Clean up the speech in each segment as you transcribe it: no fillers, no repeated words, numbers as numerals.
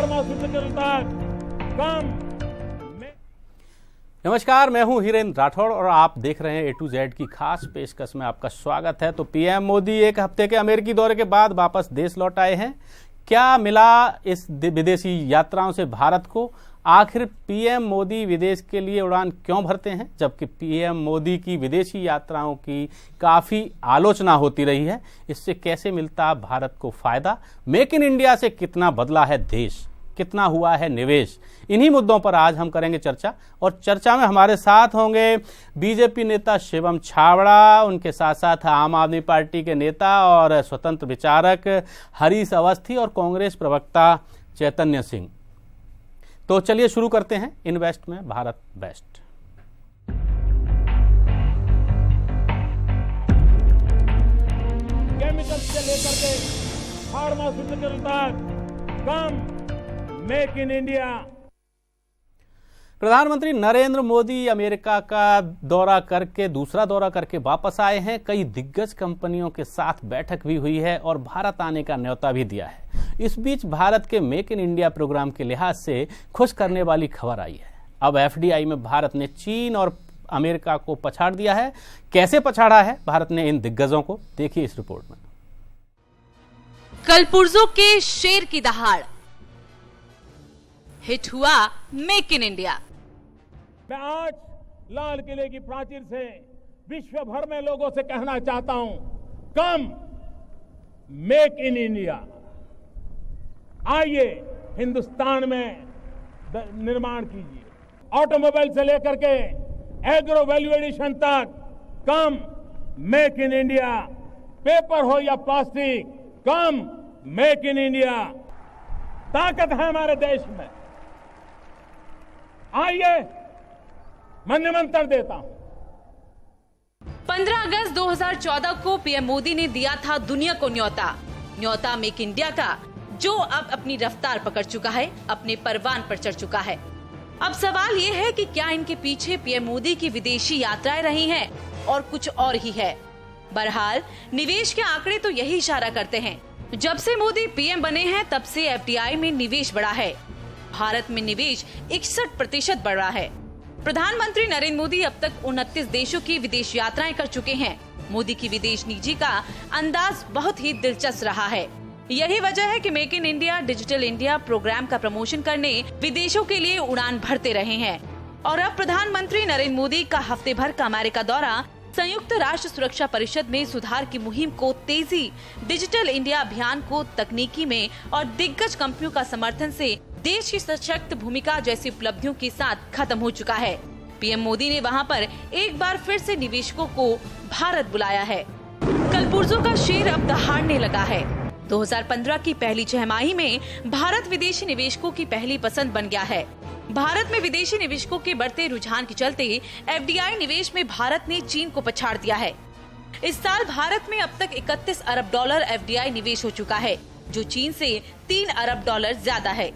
Pharmaceutical तक कम। नमस्कार, मैं हूं हीरेंद्र राठौड़ और आप देख रहे हैं A to Z की खास पेशकश में आपका स्वागत है। तो पीएम मोदी एक हफ्ते के अमेरिकी दौरे के बाद वापस देश लौट आए हैं। क्या मिला इस विदेशी यात्राओं से भारत को? आखिर पीएम मोदी विदेश के लिए उड़ान क्यों भरते हैं, जबकि पीएम मोदी की विदेशी यात्राओं की काफी आलोचना होती रही है? इससे कैसे मिलता भारत को फायदा? मेक इन इंडिया से कितना बदला है देश, कितना हुआ है निवेश? इन्हीं मुद्दों पर आज हम करेंगे चर्चा। और चर्चा में हमारे साथ होंगे बीजेपी नेता शिवम छाबड़ा, उनके साथ साथ आम आदमी पार्टी के नेता और स्वतंत्र विचारक हरीश अवस्थी और कांग्रेस प्रवक्ता चैतन्य सिंह। तो चलिए शुरू करते हैं इन्वेस्ट में भारत बेस्ट। केमिकल से लेकर के फार्मास्यूटिकल तक कम। Make in India. प्रधानमंत्री नरेंद्र मोदी अमेरिका का दूसरा दौरा करके वापस आए हैं। कई दिग्गज कंपनियों के साथ बैठक भी हुई है और भारत आने का न्योता भी दिया है। इस बीच भारत के मेक इन इंडिया प्रोग्राम के लिहाज से खुश करने वाली खबर आई है। अब एफडीआई में भारत ने चीन और अमेरिका को पछाड़ दिया है। कैसे पछाड़ा है भारत ने इन दिग्गजों को, देखिए इस रिपोर्ट में। कल पुर्जों के शेर की दहाड़, हिट हुआ मेक इन इंडिया। मैं आज लाल किले की प्राचीर से विश्व भर में लोगों से कहना चाहता हूं, कम मेक इन इंडिया। आइए हिंदुस्तान में निर्माण कीजिए। ऑटोमोबाइल से लेकर के एग्रो वैल्यू एडिशन तक come make in India. Paper हो या plastic, come make in India. ताकत है हमारे देश में। आइए, मैं निमंत्रण देता हूं। 15 अगस्त 2014 को पीएम मोदी ने दिया था दुनिया को न्योता मेक इंडिया का, जो अब अपनी रफ्तार पकड़ चुका है, अपने परवान पर चढ़ चुका है। अब सवाल ये है कि क्या इनके पीछे पीएम मोदी की विदेशी यात्राएं रही हैं और कुछ और ही है। बहरहाल निवेश के आंकड़े तो यही इशारा करते हैं। जब से मोदी पीएम बने हैं तब से एफडीआई में निवेश बढ़ा है। भारत में निवेश 61% बढ़ रहा है। प्रधानमंत्री नरेंद्र मोदी अब तक 29 देशों की विदेश यात्राएं कर चुके हैं। मोदी की विदेश नीति का अंदाज बहुत ही दिलचस्प रहा है। यही वजह है कि make in India, digital India programme का प्रमोशन करने विदेशों के लिए उड़ान भरते रहे हैं। और अब प्रधानमंत्री नरेंद्र मोदी का हफ्ते भर का अमेरिका दौरा संयुक्त राष्ट्र सुरक्षा परिषद में सुधार की मुहिम को तेजी, डिजिटल इंडिया अभियान को तकनीकी में और दिग्गज कंपनियों का समर्थन से देश की सशक्त भूमिका जैसी उपलब्धियों के साथ खत्म हो चुका है। पीएम मोदी ने वहां पर एक बार फिर से निवेशकों को भारत बुलाया है। कल पुर्जों का शेर अब दहाड़ने लगा है। 2015 की पहली छमाही में भारत विदेशी निवेशकों की पहली पसंद बन गया है। भारत में विदेशी निवेशकों के बढ़ते रुझान के चलते एफडीआई निवेश में भारत ने चीन को पछाड़ दिया है। इस साल भारत में अब तक $31 अरब एफडीआई निवेश हो चुका है, जो चीन से $3 अरब ज्यादा है।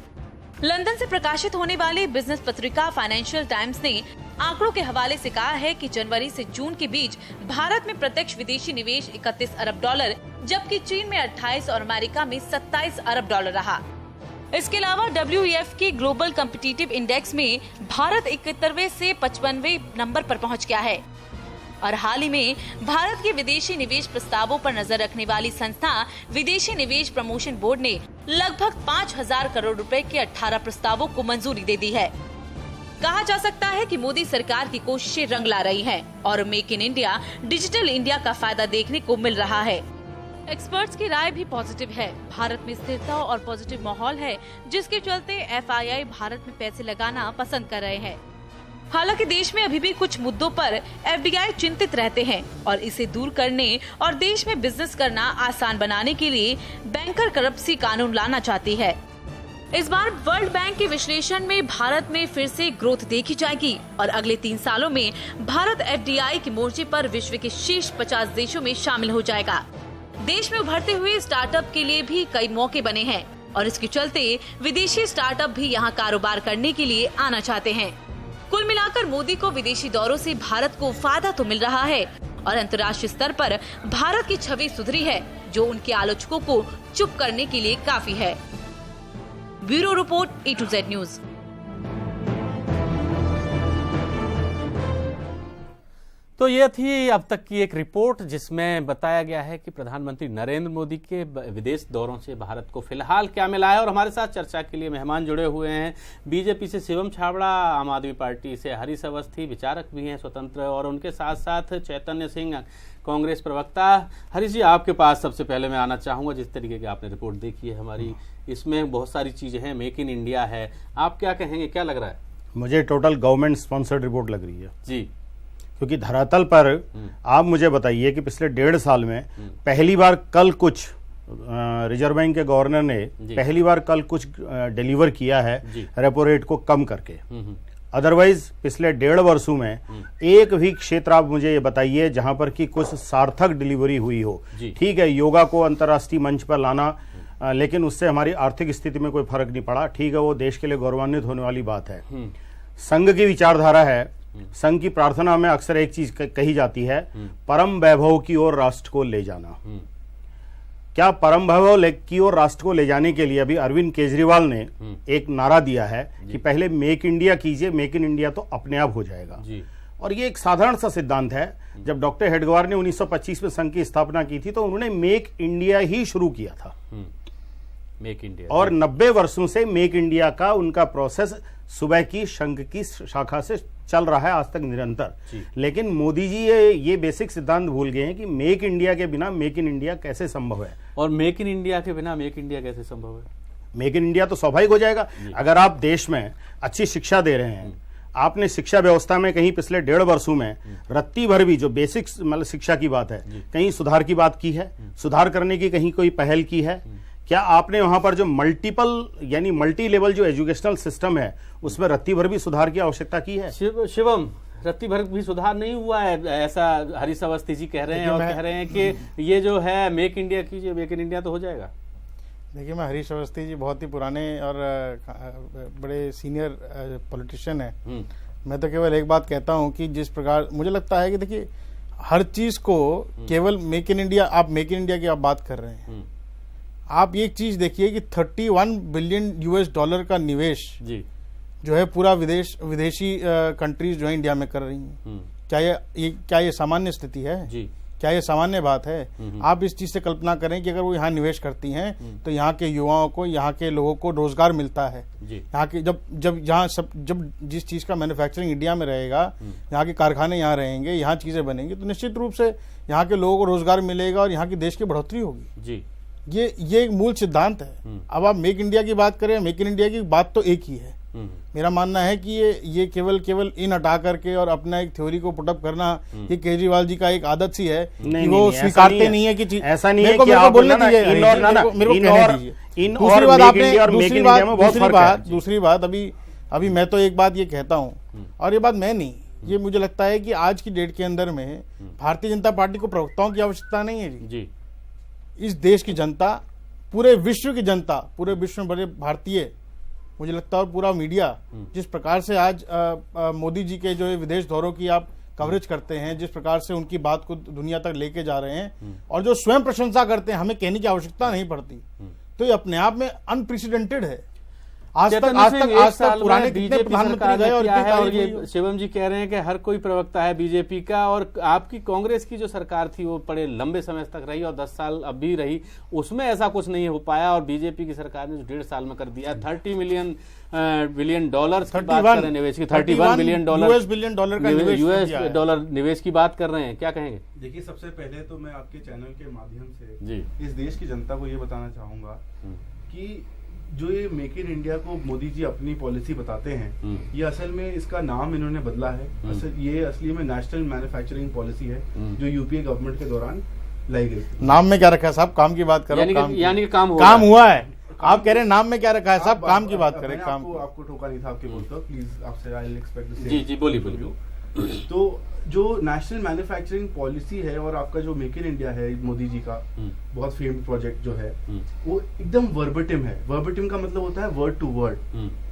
लंदन से प्रकाशित होने वाली बिजनेस पत्रिका फाइनेंशियल टाइम्स ने आंकड़ों के हवाले से कहा है कि जनवरी से जून के बीच भारत में प्रत्यक्ष विदेशी निवेश $31 अरब, जबकि चीन में 28 और अमेरिका में $27 अरब रहा। इसके अलावा WEF के ग्लोबल कॉम्पिटिटिव इंडेक्स में भारत 71वें से 55वें नंबर पर पहुंच गया है। और हाल ही में भारत के विदेशी निवेश प्रस्तावों पर नजर रखने वाली संस्था विदेशी निवेश प्रमोशन बोर्ड ने लगभग 5,000 करोड़ रुपए के 18 प्रस्तावों को मंजूरी दे दी है। कहा जा सकता है कि मोदी सरकार की कोशिशें रंग ला रही हैं और make in India, digital India का फायदा देखने को मिल रहा है। एक्सपर्ट्स की राय भी पॉजिटिव है। भारत में स्थिरता और पॉजिटिव माहौल है, जिसके चलते एफआईआई भारत में पैसे लगाना पसंद कर रहे हैं। हालांकि देश में अभी भी कुछ मुद्दों पर एफडीआई चिंतित रहते हैं और इसे दूर करने और देश में बिजनेस करना आसान बनाने के लिए बैंकर करप्सी कानून लाना चाहती है। इस बार वर्ल्ड बैंक के विश्लेषण में भारत में फिर से ग्रोथ देखी जाएगी और अगले 3 सालों में भारत एफडीआई के मोर्चे पर विश्व के शीर्ष 50 देशों में शामिल हो जाएगा। देश में उभरते हुए स्टार्टअप के लिए भी कई मौके बने हैं और इसके चलते विदेशी स्टार्टअप भी यहाँ कारोबार करने के लिए आना चाहते हैं। कुल मिलाकर मोदी को विदेशी दौरों से भारत को फायदा तो मिल रहा है और अंतर्राष्ट्रीय स्तर पर भारत की छवि सुधरी है, जो उनके आलोचकों को चुप करने के लिए काफी है। Bureau report A2Z news. तो ये थी अब तक की एक रिपोर्ट जिसमें बताया गया है कि प्रधानमंत्री नरेंद्र मोदी के विदेश दौरों से भारत को फिलहाल क्या मिला है। और हमारे साथ चर्चा के लिए मेहमान जुड़े हुए हैं। बीजेपी से शिवम छाबड़ा, आम आदमी पार्टी से हरीश अवस्थी, विचारक भी हैं स्वतंत्र, और उनके साथ साथ चैतन्य सिंह, कांग्रेस प्रवक्ता। हरीश जी, आपके पास सबसे पहले मैं आना चाहूँगा। जिस तरीके की आपने रिपोर्ट देखी है हमारी, इसमें बहुत सारी चीज़ें हैं, मेक इन इंडिया है, आप क्या कहेंगे, क्या लग रहा है? मुझे टोटल गवर्नमेंट स्पॉन्सर्ड रिपोर्ट लग रही है जी, क्योंकि धरातल पर आप मुझे बताइए कि पिछले 1.5 साल में पहली बार कल कुछ रिजर्व बैंक के गवर्नर ने पहली बार कल कुछ डिलीवर किया है रेपो रेट को कम करके। अदरवाइज पिछले 1.5 वर्षों में एक भी क्षेत्र आप मुझे ये बताइए जहां पर कि कुछ सार्थक डिलीवरी हुई हो। ठीक है, योगा को अंतर्राष्ट्रीय मंच पर लाना, लेकिन उससे हमारी आर्थिक स्थिति में कोई फर्क नहीं पड़ा। ठीक है, वो देश के लिए गौरवान्वित होने वाली बात है। संघ की विचारधारा है, संघ की प्रार्थना में अक्सर एक चीज कही जाती है, परम वैभव की ओर राष्ट्र को ले जाना। क्या परम वैभव की ओर राष्ट्र को ले जाने के लिए अभी अरविंद केजरीवाल ने एक नारा दिया है कि पहले मेक इंडिया कीजिए, मेक इन इंडिया तो अपने आप हो जाएगा। और ये एक साधारण सा सिद्धांत है। जब डॉक्टर हेडगेवार ने 1925 में संघ की स्थापना की थी तो उन्होंने मेक इंडिया ही शुरू किया था, मेक इंडिया, और 90 वर्षों से मेक इंडिया का उनका प्रोसेस सुबह की संघ की शाखा से चल रहा है आज तक निरंतर। लेकिन मोदी जी ये बेसिक सिद्धांत भूल गए हैं कि मेक इंडिया के बिना मेक इन इंडिया कैसे संभव है, और मेक इन इंडिया के बिना मेक इंडिया कैसे संभव है। मेक इन इंडिया तो स्वाभाविक हो जाएगा अगर आप देश में अच्छी शिक्षा दे रहे हैं। आपने शिक्षा व्यवस्था में कहीं पिछले 1.5 वर्षों में रत्ती भर भी, जो बेसिक मतलब शिक्षा की बात है, कहीं सुधार की बात की है, सुधार करने की कहीं कोई पहल की है? क्या आपने वहां पर जो मल्टीपल यानी मल्टी लेवल जो एजुकेशनल सिस्टम है उसमें रत्ती भर भी सुधार की आवश्यकता की है? शिवम, रत्ती भर भी सुधार नहीं हुआ है, ऐसा हरीश अवस्थी जी कह रहे हैं, और कह रहे हैं कि ये जो है मेक इंडिया कीजिए, मेक इन इंडिया तो हो जाएगा। देखिए, मैं हरीश अवस्थी जी बहुत ही पुराने और बड़े सीनियर पॉलिटिशियन हैं। मैं तो केवल एक बात कहता हूं कि जिस प्रकार मुझे लगता है कि देखिए, हर चीज को केवल मेक इन इंडिया, आप मेक इन इंडिया की आप बात कर रहे हैं, आप एक चीज देखिए कि 31 बिलियन US का निवेश जी जो है पूरा विदेशी कंट्रीज जो है इंडिया में कर रही हैं। क्या ये सामान्य स्थिति है जी? क्या ये सामान्य बात है? आप इस चीज से कल्पना करें कि अगर वो यहाँ निवेश करती हैं तो यहाँ के युवाओं को, यहाँ के लोगों को रोजगार मिलता है। यहाँ के जब जिस चीज का मैन्युफैक्चरिंग इंडिया में रहेगा, यहाँ के कारखाने यहाँ रहेंगे, यहाँ चीजें बनेंगी, तो निश्चित रूप से यहाँ के लोगों को रोजगार मिलेगा और यहाँ की देश की बढ़ोतरी होगी जी। ये एक मूल सिद्धांत है। अब आप मेक इंडिया की बात करें, मेक इन इंडिया की बात तो एक ही है। मेरा मानना है कि ये केवल इन हटा करके और अपना एक थ्योरी को पुटअप करना, ये केजरीवाल जी का एक आदत सी है कि वो स्वीकारते नहीं है कि ऐसा नहीं है कि आप बोलने दीजिए। दूसरी बात अभी मैं तो एक बात ये कहता हूँ, और ये बात मैं नहीं, ये मुझे लगता है कि आज की डेट के अंदर में भारतीय जनता पार्टी को प्रवक्ताओं की आवश्यकता नहीं है जी। इस देश की जनता, पूरे विश्व की जनता, पूरे विश्व में बड़े भारतीय, मुझे लगता है, और पूरा मीडिया जिस प्रकार से आज मोदी जी के जो विदेश दौरों की आप कवरेज करते हैं, जिस प्रकार से उनकी बात को दुनिया तक लेके जा रहे हैं और जो स्वयं प्रशंसा करते हैं, हमें कहने की आवश्यकता नहीं पड़ती, तो ये अपने आप में अनप्रेसिडेंटेड है। आज तक पुराने कितने प्रधानमंत्री गए और ये शिवम जी कह रहे हैं कि हर कोई प्रवक्ता है बीजेपी का, और आपकी कांग्रेस की जो सरकार थी वो बड़े लंबे समय तक रही और 10 साल अब भी रही, उसमें ऐसा कुछ नहीं हो पाया। और बीजेपी की सरकार ने जो 1.5 साल में कर दिया, $30 बिलियन की बात कर रहे हैं निवेश की, $31 बिलियन US निवेश की बात कर रहे हैं, क्या कहेंगे? देखिए, सबसे पहले तो मैं आपके चैनल के माध्यम से इस देश की जनता को ये बताना चाहूंगा कि जो ये मेक इन इंडिया को मोदी जी अपनी पॉलिसी बताते हैं, ये असल में इसका नाम इन्होंने बदला है। ये असली में नेशनल मैन्युफैक्चरिंग पॉलिसी है जो यूपीए गवर्नमेंट के दौरान लाई गई थी। नाम में क्या रखा है साहब? काम की बात करो। यानी काम हुआ है। आप कह रहे हैं नाम में क्या रखा है साहब? काम की बात करें। काम आपको ठोका नहीं था आपके बोलते, प्लीज आपसे आई विल एक्सपेक्ट जी बोलिए। तो जो नेशनल मैन्युफैक्चरिंग पॉलिसी है और आपका जो मेक इन इंडिया है मोदी जी का बहुत फेमस प्रोजेक्ट जो है, वो एकदम वर्बटिम है। वर्बटिम का मतलब होता है वर्ड टू वर्ड,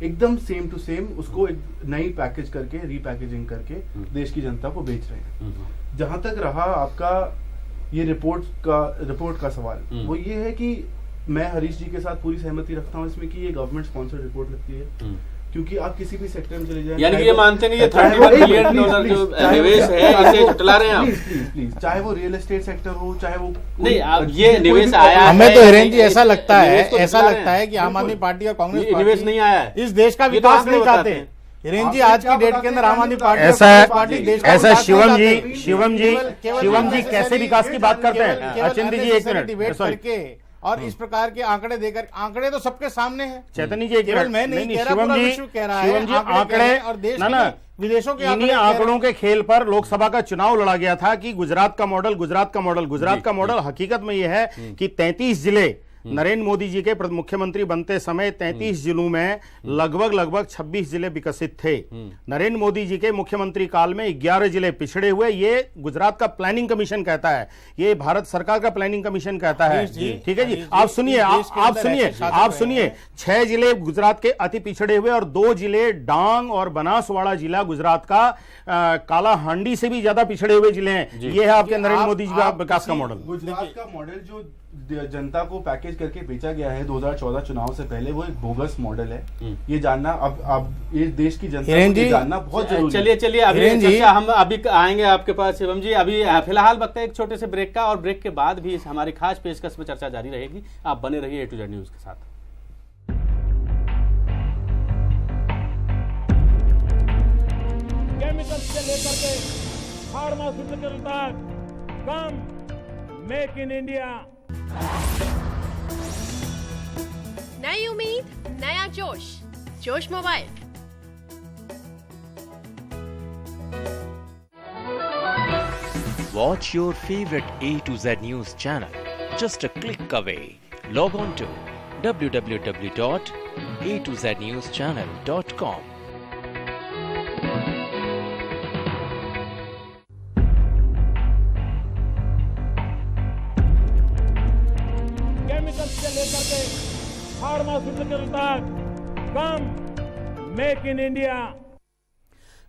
एकदम सेम टू सेम उसको एक नई पैकेज करके, रीपैकेजिंग करके देश की जनता को बेच रहे हैं। जहां तक रहा आपका ये रिपोर्ट का सवाल, वो ये है कि मैं हरीश जी के साथ पूरी सहमति रखता हूँ इसमें कि ये गवर्नमेंट स्पॉन्सर्ड रिपोर्ट लगती है, क्योंकि आप किसी भी सेक्टर में चले जाएं, यानी कि ये मानते नहीं, ये $31 बिलियन जो निवेश है इसे झुटला रहे हैं आप। प्लीज, चाहे वो रियल एस्टेट सेक्टर हो, चाहे वो नहीं, अब ये निवेश आया है, हमें तो हिरेन जी ऐसा लगता निवेश है कि आम आदमी पार्टी और कांग्रेस ये निवेश नहीं आया है, इस देश का ये तो विकास आंकड़े नहीं बताते चाहते। हैं। हिरेन जी आज की डेट के अंदर आम आदमी पार्टी ऐसा और कांग्रेस पार्टी देश का ऐसा विकास नहीं शिवम चाहते। जी कैसे विकास की बात करते हैं? अचिंत जी एक मिनट, डिबेट सॉरी करके और इस प्रकार के आंकड़े देकर, आंकड़े तो सबके सामने हैं। चैतन्य जी एक केवल मिनट, मैं नहीं कह रहा, शिवम पूरा जी, विश्व कह रहा है, शिवम जी आंकड़े आंकड़े कह रहे हैं और देश ना के ना नहीं, विदेशों के इन्हीं आंकड़ों के खेल पर लोकसभा का चुनाव लड़ा गया था कि गुजरात का मॉडल हकीकत में यह है कि 33 जिले नरेंद्र मोदी जी के मुख्यमंत्री बनते समय 33 जिलों में लगभग 26 जिले विकसित थे। नरेंद्र मोदी जी के मुख्यमंत्री काल में 11 जिले पिछड़े हुए। ये गुजरात का प्लानिंग कमीशन कहता है, ये भारत सरकार का प्लानिंग कमीशन कहता है। ठीक है जी, आप सुनिए 6 जिले गुजरात के अति पिछड़े हुए और 2 जिले डांग और बनासवाड़ा जिला गुजरात का काला हांडी से भी ज्यादा पिछड़े हुए जिले हैं। ये है आपके नरेंद्र मोदी जी का विकास का मॉडल। गुजरात का मॉडल जो जनता को पैकेज करके बेचा गया है 2014 चुनाव से पहले, वो एक बोगस मॉडल है। ये जानना अब ये देश की जनता को जानना बहुत जरूरी है। चलिए अभी चर्चा हम अभी आएंगे आपके पास शिवम जी। अभी फिलहाल वक्त है एक छोटे से ब्रेक का, और ब्रेक के बाद भी हमारी खास पेशकश में चर्चा जारी रहेगी। आप बने रहिए A to Z न्यूज के साथ। केमिकल्स से लेकर के फार्मास्यूटिकल तक, कम मेक इन इंडिया। नई उम्मीद, नया जोश, जोश mobile. Watch your favorite A to Z news channel just a click away. Log on to www.atozNewsChannel.com. Chemicals से लेकर के फार्मास्यूटिकल तक, come make in India.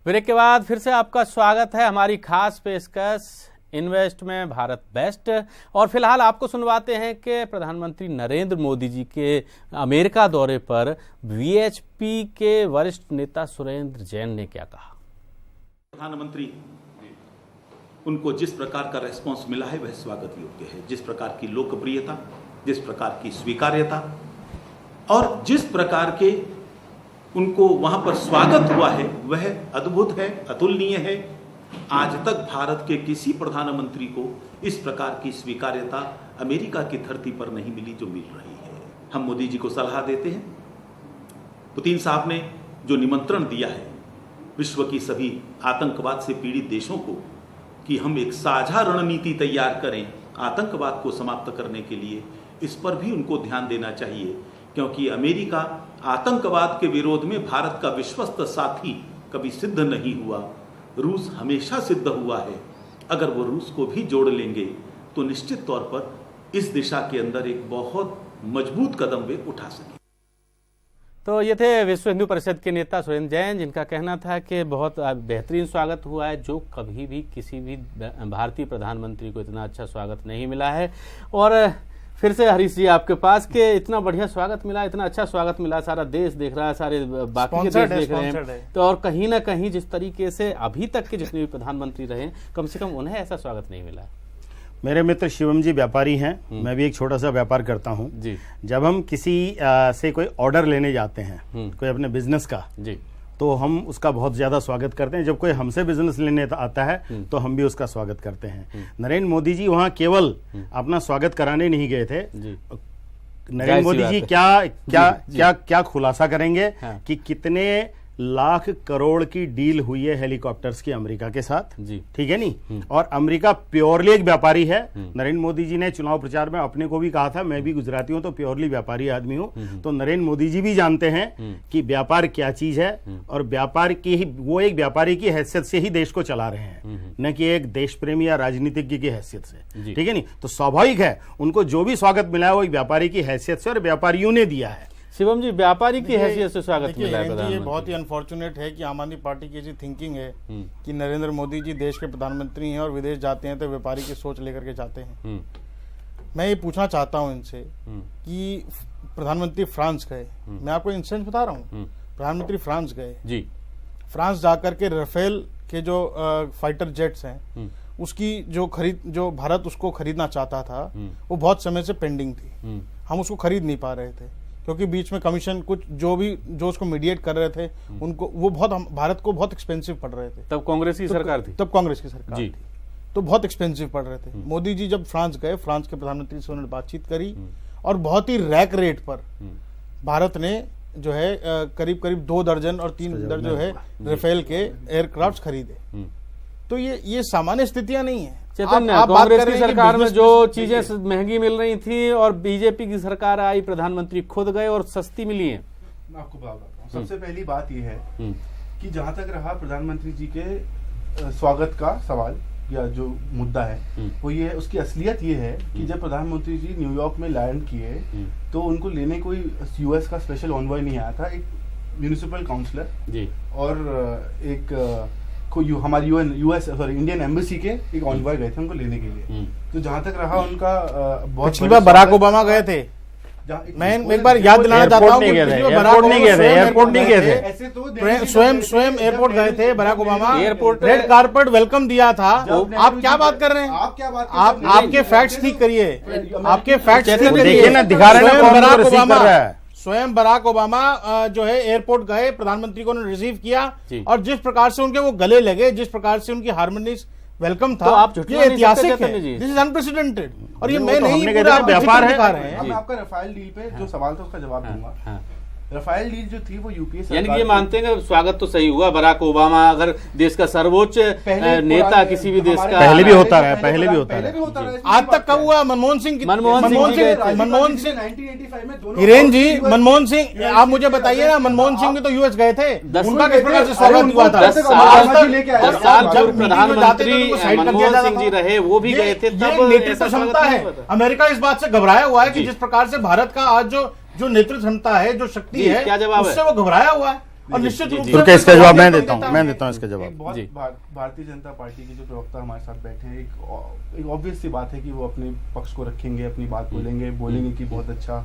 Break के बाद फिर से आपका स्वागत है हमारी खास पेशकश इन्वेस्ट में भारत बेस्ट। और फिलहाल आपको सुनवाते हैं कि प्रधानमंत्री नरेंद्र मोदी जी के अमेरिका दौरे पर VHP के वरिष्ठ नेता सुरेंद्र जैन ने क्या कहा। प्रधानमंत्री उनको जिस प्रकार का रेस्पॉन्स मिला है वह स्वागत योग्य है। जिस प्रकार की लोकप्रियता, जिस प्रकार की स्वीकार्यता और जिस प्रकार के उनको वहां पर स्वागत हुआ है वह अद्भुत है, अतुलनीय है। आज तक भारत के किसी प्रधानमंत्री को इस प्रकार की स्वीकार्यता अमेरिका की धरती पर नहीं मिली जो मिल रही है। हम मोदी जी को सलाह देते हैं, पुतिन साहब ने जो निमंत्रण दिया है विश्व की सभी आतंकवाद से पीड़ित देशों को कि हम एक साझा रणनीति तैयार करें आतंकवाद को समाप्त करने के लिए, इस पर भी उनको ध्यान देना चाहिए, क्योंकि अमेरिका आतंकवाद के विरोध में भारत का विश्वस्त साथी कभी सिद्ध नहीं हुआ। रूस हमेशा सिद्ध हुआ है। अगर वो रूस को भी जोड़ लेंगे तो निश्चित तौर पर इस दिशा के अंदर एक बहुत मजबूत कदम वे उठा सकें। तो ये थे विश्व हिंदू परिषद के नेता सुरेंद्र जैन, जिनका कहना था कि बहुत बेहतरीन स्वागत हुआ है, जो कभी भी किसी भी भारतीय प्रधानमंत्री को इतना अच्छा स्वागत नहीं मिला है। और फिर से हरीश जी आपके पास के इतना बढ़िया स्वागत मिला, इतना अच्छा स्वागत मिला, सारा देश देख रहा है, सारे बाकी के देश देख रहे हैं। तो और कहीं ना कहीं जिस तरीके से अभी तक के जितने भी प्रधानमंत्री रहे, कम से कम उन्हें ऐसा स्वागत नहीं मिला। मेरे मित्र शिवम जी व्यापारी हैं, मैं भी एक छोटा सा व्यापार करता हूं जी। जब हम किसी से कोई ऑर्डर लेने जाते हैं कोई अपने बिजनेस का जी, तो हम उसका बहुत ज्यादा स्वागत करते हैं। जब कोई हमसे बिजनेस लेने आता है तो हम भी उसका स्वागत करते हैं। नरेंद्र मोदी जी वहां केवल अपना स्वागत कराने नहीं गए थे। नरेंद्र मोदी जी क्या खुलासा करेंगे कि कितने लाख करोड़ की डील हुई है हेलीकॉप्टर्स की अमेरिका के साथ जी, ठीक है नहीं। और अमेरिका प्योरली एक व्यापारी है। नरेंद्र मोदी जी ने चुनाव प्रचार में अपने को भी कहा था, मैं भी गुजराती हूं तो प्योरली व्यापारी आदमी हूं। तो नरेंद्र मोदी जी भी जानते हैं कि व्यापार क्या चीज है, और व्यापार की ही वो एक व्यापारी की हैसियत से ही देश को चला रहे हैं, न कि एक देश प्रेमी या राजनीतिज्ञ की हैसियत से, ठीक है नहीं। तो स्वाभाविक है उनको जो भी स्वागत मिला है वो एक व्यापारी की हैसियत से और व्यापारियों ने दिया है। शिवम जी, व्यापारी की हैसियत से स्वागत मिला है। ये बहुत ही अनफॉर्चुनेट है कि आम आदमी पार्टी की ऐसी थिंकिंग है कि नरेंद्र मोदी जी देश के प्रधानमंत्री हैं और विदेश जाते हैं तो व्यापारी की सोच लेकर के जाते हैं। मैं ये पूछना चाहता हूं इनसे कि प्रधानमंत्री फ्रांस गए, मैं आपको इंसिडेंट बता रहा हूं, प्रधानमंत्री फ्रांस गए जी, फ्रांस जाकर के राफेल के जो फाइटर जेट्स हैं उसकी जो भारत उसको खरीदना चाहता था वो बहुत समय से पेंडिंग थी, हम उसको खरीद नहीं पा रहे थे क्योंकि बीच में कमीशन कुछ जो उसको मीडिएट कर रहे थे उनको वो भारत को बहुत एक्सपेंसिव पड़ रहे थे। तब कांग्रेस की सरकार थी, तब कांग्रेस की सरकार थी, तो बहुत एक्सपेंसिव पड़ रहे थे। मोदी जी जब फ्रांस गए, फ्रांस के प्रधानमंत्री से उन्होंने बातचीत करी और बहुत ही रैक रेट पर भारत ने जो है करीब करीब 2 दर्जन और 3 दर्जन जो है राफेल के एयरक्राफ्ट खरीदे। तो ये सामान्य स्थितियां नहीं है। चैतन्य, कांग्रेस की सरकार में जो चीजें महंगी मिल रही थी और बीजेपी की सरकार आई, प्रधानमंत्री खुद गए और सस्ती मिली है। मैं आपको बताता हूँ, सबसे पहली बात यह है कि जहां तक रहा प्रधानमंत्री जी के स्वागत का सवाल या जो मुद्दा है वो ये है, उसकी असलियत ये है कि जब प्रधानमंत्री जी न्यूयॉर्क में लैंड किए तो उनको लेने कोई यूएस का स्पेशल ऑनवॉय नहीं आया था, एक म्यूनिसिपल काउंसलर जी और एक हमारी इंडियन एम्बेसी के एक ऑनवॉय गए थे उनको लेने के लिए। तो जहां तक रहा उनका बहुत बराक ओबामा गए थे, मैं एक बार याद दिलाना चाहता हूँ, एयरपोर्ट नहीं गए थे, स्वयं एयरपोर्ट गए थे Barack Obama, airport red carpet welcome दिया था। आप क्या बात कर रहे हैं? आप आपके फैक्ट्स ठीक करिए, आपके फैक्ट्स देखिए ना, दिखा रहे हैं बराक ओबामा, स्वयं बराक ओबामा जो है एयरपोर्ट गए, प्रधानमंत्री को उन्होंने रिसीव किया और जिस प्रकार से उनके वो गले लगे, जिस प्रकार से उनकी हार्मोनियस वेलकम था, तो आप ये ऐतिहासिक है, दिस इज अनप्रेसिडेंटेड। और ये मैं नहीं पूरा व्यापार है। मैं आपका राफेल डील पे जो सवाल था उसका जवाब दूंगा। राफेल डील जो थी वो यूपीए यानी कि ये मानते हैं कि स्वागत तो सही हुआ, बराक ओबामा अगर देश का सर्वोच्च नेता किसी भी देश का, पहले भी होता रहा है, पहले भी होता है, आज तक कब हुआ? मनमोहन सिंह हिरेन जी, मनमोहन सिंह, आप मुझे बताइए ना, मनमोहन सिंह भी तो यूएस गए थे, उनका किस प्रकार से स्वागत हुआ था? 10 साल जब प्रधानमंत्री मनमोहन सिंह जी रहे वो भी गए थे, तब नेतृत्व क्षमता है। अमेरिका इस बात से घबराया हुआ है कि जिस प्रकार से भारत का आज जो नेतृत्व क्षमता है, जो शक्ति है, क्या जवाब उससे वो घबराया हुआ है। और निश्चित रूप से इसका जवाब मैं देता हूँ इसका जवाब। भारतीय जनता पार्टी के जो प्रवक्ता हमारे साथ बैठे हैं, एक ऑब्वियस सी बात है कि वो अपने पक्ष को रखेंगे, अपनी बात बोलेंगे कि बहुत अच्छा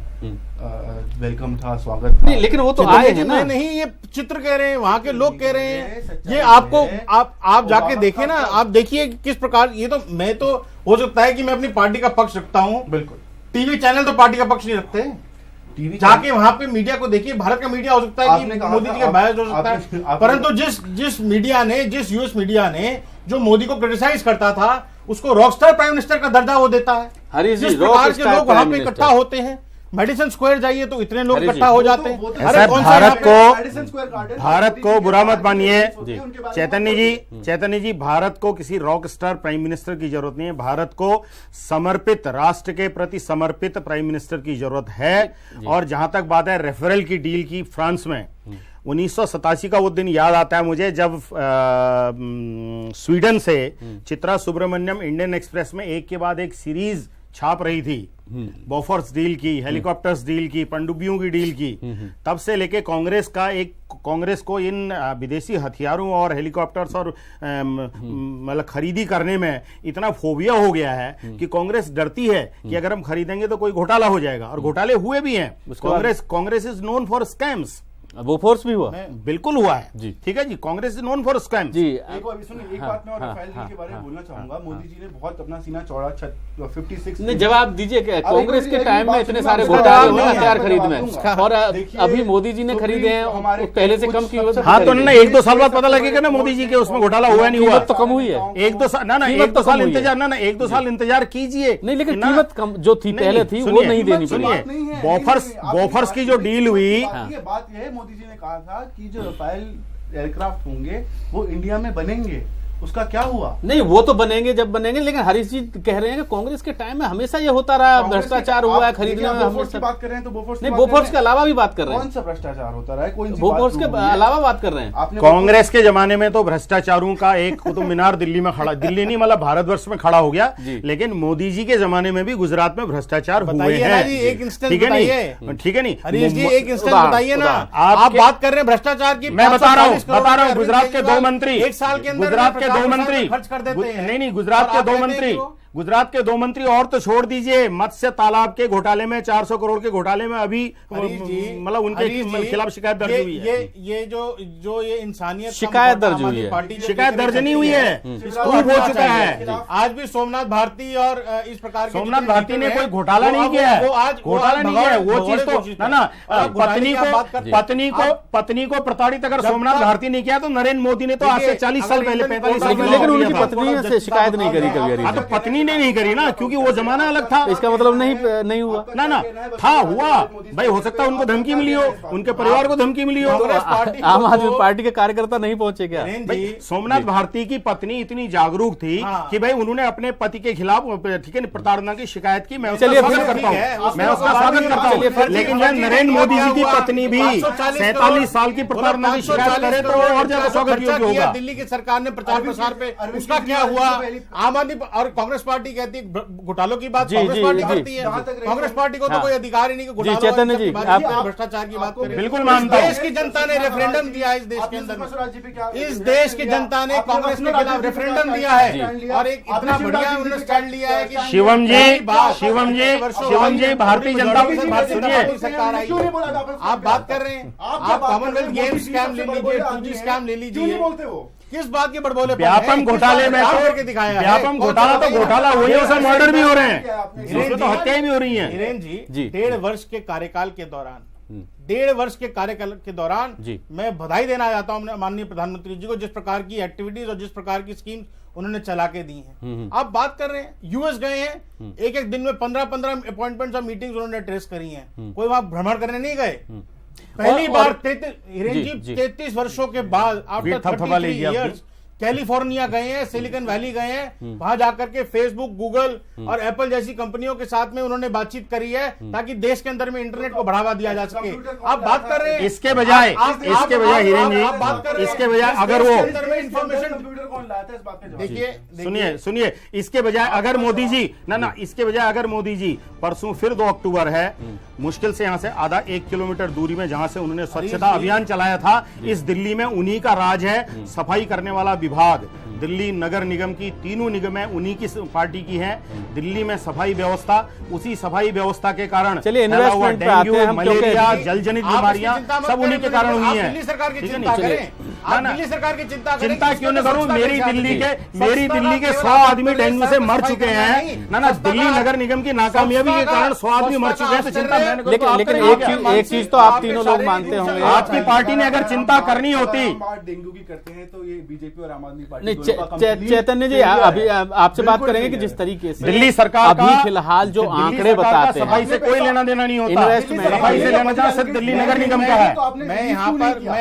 वेलकम था, स्वागत था। लेकिन वो तो आए हैं ना, नहीं, ये चित्र कह रहे हैं, वहां के लोग कह रहे हैं, ये आपको आप जाके देखे ना, आप देखिए किस प्रकार। ये तो मैं तो हो सकता है कि मैं अपनी पार्टी का पक्ष रखता हूँ, बिल्कुल, टीवी चैनल तो पार्टी का पक्ष नहीं रखते। जाके वहां पे मीडिया को देखिए, भारत का मीडिया हो सकता है कि मोदी जी का बायस हो सकता है, परंतु जिस मीडिया ने, जिस यूएस मीडिया ने जो मोदी को क्रिटिसाइज करता था, उसको रॉकस्टार प्राइम मिनिस्टर का दर्जा वो देता है। जिस प्रकार के लोग वहां पे इकट्ठा होते हैं, मेडिसन स्क्वायर जाइए तो इतने लोग इकट्ठा हो जाते हैं। भारत को बुरा मत मानिए चैतन्य जी, भारत को किसी रॉक स्टार प्राइम मिनिस्टर की जरूरत नहीं है, भारत को समर्पित, राष्ट्र के प्रति समर्पित प्राइम मिनिस्टर की जरूरत है। और जहां तक बात है रेफरल की डील की फ्रांस में, 1987 का वो दिन याद आता है मुझे जब स्वीडन से चित्रा सुब्रमण्यम इंडियन एक्सप्रेस में एक के बाद एक सीरीज छाप रही थी, बोफोर्स डील की, हेलीकॉप्टर्स डील की, पनडुब्बियों की डील की। तब से लेके कांग्रेस को इन विदेशी हथियारों और हेलीकॉप्टर्स और मतलब खरीदी करने में इतना फोबिया हो गया है कि कांग्रेस डरती है कि अगर हम खरीदेंगे तो कोई घोटाला हो जाएगा, और घोटाले हुए भी हैं। Congress is known for scams, Bofors भी हुआ, बिल्कुल हुआ है जी, ठीक है जी, Congress is known for scam जी। एक बात मैं राफेल डील के बारे में बोलना चाहूंगा। मोदी जी ने बहुत अपना सीना चौड़ा 56 नहीं, जवाब दीजिए, कांग्रेस के टाइम में इतने सारे घोटाले हुए हथियार खरीद में, और अभी मोदी जी ने खरीदे हैं पहले से कम कीमत। हाँ, तो ना 1-2 साल बाद पता लगेगा ना मोदी जी के उसमें घोटाला हुआ नहीं हुआ, तो कम हुई है। 1-2 साल इंतजार, ना 1-2 साल इंतजार कीजिए। नहीं, लेकिन कीमत कम जो थी पहले थी वो नहीं देनी पड़ी। बोफोर्स की जो डील हुई, बात यह है, मोदी जी ने कहा था कि जो राफेल एयरक्राफ्ट होंगे वो इंडिया में बनेंगे, उसका क्या हुआ? नहीं, वो तो बनेंगे जब बनेंगे, लेकिन हरीश जी कह रहे हैं कि कांग्रेस के टाइम में हमेशा ये होता रहा, भ्रष्टाचार हुआ है खरीदने में। बोफोर्स की बात कर रहे हैं तो बोफोर्स के अलावा भी बात कर रहे हैं। कौन सा भ्रष्टाचार होता रहा है? कोई बोफोर्स के अलावा बात कर रहे हैं। कांग्रेस के जमाने में तो भ्रष्टाचारों का एक कुतुब मीनार दिल्ली में खड़ा, दिल्ली नहीं मतलब भारतवर्ष में खड़ा हो गया, लेकिन मोदी जी के जमाने में भी गुजरात में भ्रष्टाचार हुए हैं। ठीक है नहीं, हरीश जी एक इंस्टेंस बताइए ना, आप बात कर रहे हैं भ्रष्टाचार की। मैं बता रहा हूँ, गुजरात के 2 मंत्री, एक साल के अंदर गुजरात के 2 मंत्री खर्च कर देते हैं। नहीं, गुजरात के 2 मंत्री, गुजरात के 2 मंत्री और तो छोड़ दीजिए, मत्स्य तालाब के घोटाले में 400 करोड़ के घोटाले में अभी मतलब उनके खिलाफ शिकायत दर्ज हुई है। ये जो ये इंसानियत शिकायत दर्ज हुई है, शिकायत दर्ज नहीं हुई है, प्रूफ हो चुका है। आज भी सोमनाथ भारती और इस प्रकार के सोमनाथ भारती ने कोई घोटाला नहीं किया है, घोटाला नहीं किया है। वो चीज तो ना पत्नी को प्रताड़ित अगर सोमनाथ भारती नहीं किया तो नरेंद्र मोदी ने तो आज से 40 साल पहले 45 साल पहले, लेकिन उनकी पत्नी से शिकायत नहीं करी कभी। तो पत्नी ने नहीं करी ना, क्योंकि वो जमाना अलग था। इसका मतलब नहीं हुआ ना था, हुआ भाई, हो सकता है उनको धमकी मिली हो, उनके परिवार को धमकी मिली हो। आम आदमी पार्टी के कार्यकर्ता नहीं पहुंचे क्या? सोमनाथ भारती की पत्नी इतनी जागरूक थी कि भाई उन्होंने अपने पति के खिलाफ, ठीक है, प्रताड़ना की शिकायत की। मैं उसका स्वागत करता हूँ, मैं उसका स्वागत करता हूँ। लेकिन जब नरेंद्र मोदी जी की पत्नी भी 47 साल की प्रताड़ना की शिकायत करे तो और ज्यादा स्वागत योग्य होगा। दिल्ली की सरकार ने प्रचार प्रसार पे उसका क्या हुआ? आम आदमी और कांग्रेस पार्टी कहती है घोटालों की बात कांग्रेस पार्टी करती है। कांग्रेस पार्टी को तो कोई अधिकार ही नहीं कि चैतन्य जी आप भ्रष्टाचार की बात करें। बिल्कुल मानता हूं। देश की जनता ने रेफरेंडम दिया इस देश के अंदर, इस देश की जनता ने कांग्रेस के खिलाफ रेफरेंडम दिया है और एक इतना बढ़िया उन्होंने स्टैंड लिया है कि शिवम जी भारतीय जनता सुनिए, सरकार आई, आप बात कर रहे हैं, आप कॉमनवेल्थ गेम्स स्कैम ले लीजिए, 2G स्कैम ले लीजिए, किस बात के बड़बोले? व्यापम घोटाले में करके दिखाया, व्यापम घोटाला तो घोटाला हुई है, उसमें मर्डर भी हो रहे हैं, उसमें तो हत्याएं भी हो रही हैं। हिरेन जी 1.5 वर्ष के कार्यकाल के दौरान, 1.5 वर्ष के कार्यकाल के दौरान मैं बधाई देना चाहता हूं माननीय प्रधानमंत्री जी को, जिस प्रकार की एक्टिविटीज और जिस प्रकार की स्कीम उन्होंने चला के दी हैं। आप बात कर रहे हैं यूएस गए हैं, एक दिन में 15 अपॉइंटमेंट्स और मीटिंग्स उन्होंने ट्रेस करी हैं, कोई वहां भ्रमण करने नहीं गए। पहली बार 33 वर्षों के बाद आफ्टर 33 इयर्स कैलिफोर्निया गए हैं, सिलिकॉन वैली गए हैं, वहां जाकर के फेसबुक, गूगल और एप्पल जैसी कंपनियों के साथ में उन्होंने बातचीत करी है ताकि देश के अंदर में इंटरनेट को बढ़ावा दिया जा सके। आप बात कर रहे हैं इसके बजाय हिरेन जी, इसके बजाय अगर वो देखिए सुनिए, इसके बजाय अगर मोदी जी इसके बजाय अगर मोदी जी परसों फिर 2 अक्टूबर है, मुश्किल से यहां से आधा 1 किलोमीटर दूरी में जहां से उन्होंने स्वच्छता अभियान चलाया था, इस दिल्ली में उन्हीं का राज है, सफाई करने वाला विभाग दिल्ली नगर निगम की, तीनों निगमें उन्हीं की पार्टी की हैं। दिल्ली में सफाई व्यवस्था, उसी सफाई व्यवस्था के कारण डेंगू, मलेरिया, जल जनित बीमारियां सब उन्हीं के कारण हुई हैं। दिल्ली सरकार की चिंता करें, आप दिल्ली सरकार की चिंता क्यों न करूं? मेरी दिल्ली के 100 आदमी डेंगू से मर चुके हैं। ना दिल्ली नगर निगम की नाकामयाबी के कारण 100 आदमी मर चुके हैं, तो चिंता मैंने करो। लेकिन एक चीज तो आप तीनों लोग मानते होंगे, आपकी पार्टी ने अगर चिंता करनी होती, डेंगू की करते हैं तो ये बीजेपी और आम आदमी पार्टी चैतन्य जी अभी आपसे बात करेंगे कि जिस तरीके से दिल्ली सरकार अभी फिलहाल जो आंकड़े बताते हैं, सफाई से कोई लेना देना नहीं होता, सफाई से लेना देना सिर्फ दिल्ली नगर निगम का है। मैं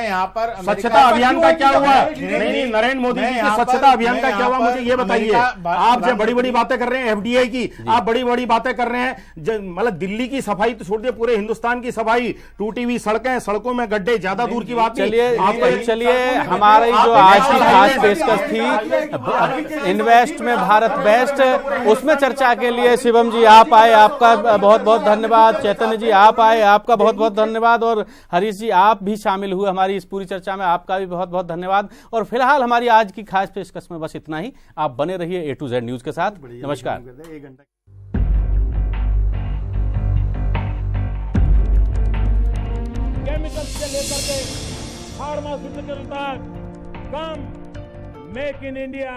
यहाँ पर स्वच्छता अभियान का क्या हुआ? नहीं, नरेंद्र मोदी जी के स्वच्छता अभियान का क्या हुआ, मुझे ये बताइए। आप जो बड़ी बड़ी बातें कर रहे हैं एफडीआई की, आप बड़ी बड़ी बातें कर रहे हैं, मतलब दिल्ली की सफाई तो छोड़ दिए, पूरे हिंदुस्तान की सफाई, टूटी हुई सड़कें, सड़कों में गड्ढे, ज्यादा दूर की बात नहीं। चलिए हमारी जो आज की खास पेशकश थी इन्वेस्ट में भारत बेस्ट, उसमें चर्चा के लिए शिवम जी आप आए, आपका बहुत बहुत धन्यवाद। चैतन्य जी आप आए, आपका बहुत बहुत धन्यवाद। और हरीश जी आप भी शामिल हुए हमारी इस पूरी चर्चा में, आपका भी बहुत बहुत धन्यवाद। और फिलहाल हमारी आज की खास पेशकश में बस इतना ही। आप बने रहिए A to Z न्यूज के साथ। नमस्कार। केमिकल से लेकर के फार्मास्यूटिकल तक, कम मेक इन इंडिया